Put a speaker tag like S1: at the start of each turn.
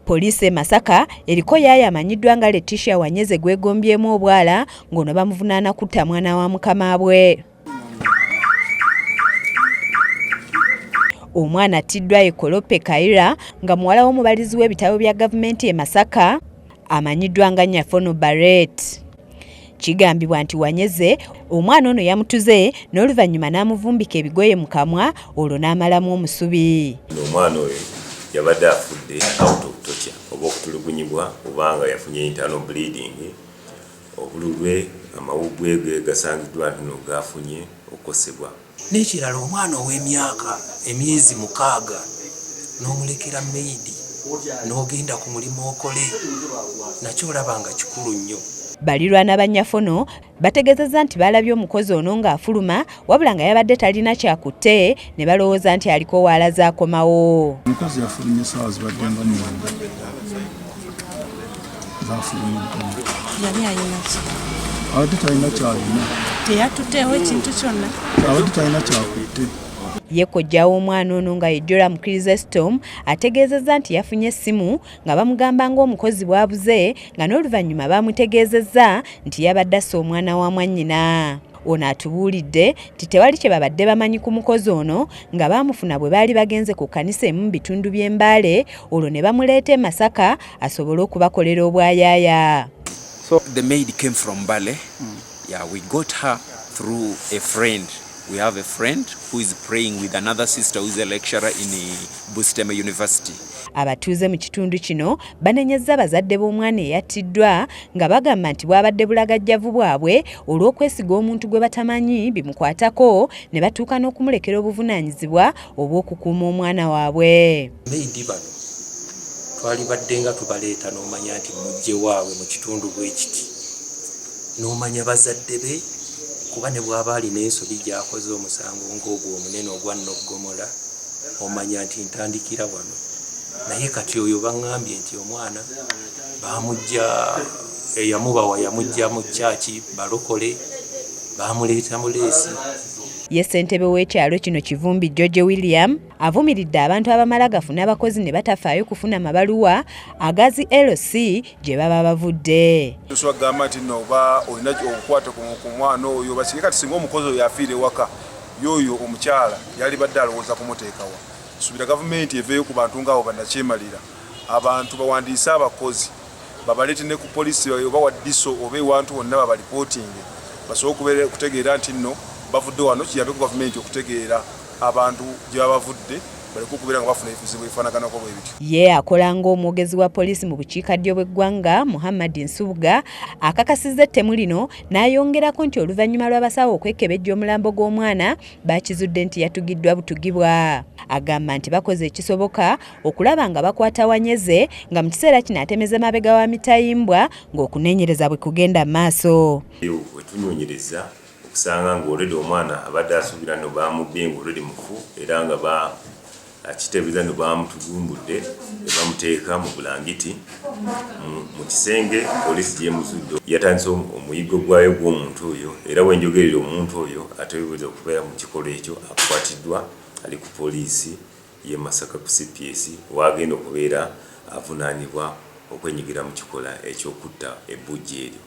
S1: Poliisi e Masaka eriko yaaya amanyiddwa nga Letitia Wanyeze gwegombyemu obwala ng'ono bamuvunaana kutta mwana wa mukama bwe. Omwana attiddwa e Kolope Kaira nga muwala w'omubalizi w'ebitabo bya gavumenti e Masaka amanyiddwa nga Nyafono Barrett. Kigambibwa nti Wanyeze omwana ono yamutuze n'oluvannyuma n'amuvumbika ebigoye mu kamwa olwo n'amalamu omusubi.
S2: Omwana oyo yabadde afudde out of torture oba okutulugunyibwa kubanga yafunye internal bleeding, obululwe amawuggwe ge gasangiddwa nti no gafunye okukosebwa.
S3: N'ekirala omwana emyezi 6 n'omulekera meidi n'ogenda ku mulimu okole nakyo olaba nga kikulu nnyo.
S1: Balirwana ba Nyafono bategeezezza nti balabye omukozi ono ng'afuluma wabula nga yabadde talina kyakutte ne balowooza nti aliko waalaze akomawo.
S4: Omukozi yafulumye essaawa zibadde nga 9 zafulumye.
S5: Yali ayina ki?
S4: Abadde talina kyalina.
S5: Teyatutteewo ekintu kyonna?
S4: Abadde talina kyakutte.
S1: Ye kojja w'omwana ono nga ye Joram Chrysostom ategeezezza nti yafunye essimu nga bamugamba ng'omukozi bw'abuze nga n'oluvannyuma bamutegeezezza nti yabadde assa omwana wa mwannyina. Ono atubuulidde nti tewali kye babadde bamanyi ku mukozi ono nga baamufuna bwe baali bagenze ku kkanisa emu mu bitundu by'e Mbale olwo ne bamuleeta e Masaka asobole okubakolera obwayaaya.
S6: So the maid came from Mbale. Yeah, we got her through a friend. We have a friend who is praying with another sister who is a lecturer in Bustema University.
S1: Abatuuze mu kitundu kino banenyezza bazadde b'omwana eyattiddwa nga bagamba nti bwabadde bulagajjavu bwabwe olw'okwesiga omuntu gwe batamanyi bimukwatako ne batuuka n'okumulekera obuvunaanyizibwa obw'okukuuma omwana waabwe.
S3: Meidi bano twali badde nga tubaleeta n'omanya nti mujje waabwe mu kitundu bw'ekiti n'omanya bazadde be kuba ne bw'aba alina ensobi gy'akoze omusango ng'ogwo omunene ogwa Noggomola omanya nti ntandikira wano. Naye kati oyo baŋŋambye nti omwana baamujja eyamubawa yamujja mu kyaki balokole baamuleeta muleesi.
S1: Ye ssentebe w'ekyalo kino Kivumbi George William avumiridde abantu abamala gafuna abakozi ne batafaayo kufuna mabaluwa agazi LC gye baba bavudde.
S4: Tuswagamba nti no oba olina okukwata ku mwana oyo basike kati singa omukozi oyo afiire ewaka yoyo omukyala yali badde alowooza kumuteekawa. Subira gavumenti eveeyo ku bantu ng'abo bannakyemalira abantu bawandiise abakozi babaleete ne ku poliisi oba wa diso oba ewantu wonna babalipootinge basobole okutegeera nti nno bavudde wano kiyambe ku gavumenti okutegeera abantu gye babavudde baleke okubeera nga bafuna ebizibu ebifaanaganako bwe bityo.
S1: Ye akola ng'omwogezi wa poliisi mu bukiikaddyo bw'eggwanga Muhammad Nsubuga akakasizza ettemu lino n'ayongerako nti oluvannyuma lw'abasawo okwekebejja omulambo gw'omwana bakizudde nti yatugiddwa butugibwa. Agamba nti bakoze ekisoboka okulaba nga bakwata Wanyeze nga mu kiseera kino atemeza mabega wa Mitayimbwa ng'okunenyereza bwe kugenda mu maaso.
S2: Wetunoonyereza okusanga ng'oledi omwana abadde asuubira no baamubbi ng'oledi mufu era nga akiteebereza no baamutugumbudde ne bamuteeka mu bulangiti mu kisenge poliisi gy'emuzudde. Yatandise omuyiggo gwayo gw'omuntu oyo era wenjogerera omuntu oyo ateebereza okubeera mu kikolwa ekyo akwatiddwa ali ku poliisi y'e Masaka ku CPS wagenda okubeera avunaanibwa okwenyigira mu kikola eky'okutta ebbujja eryo.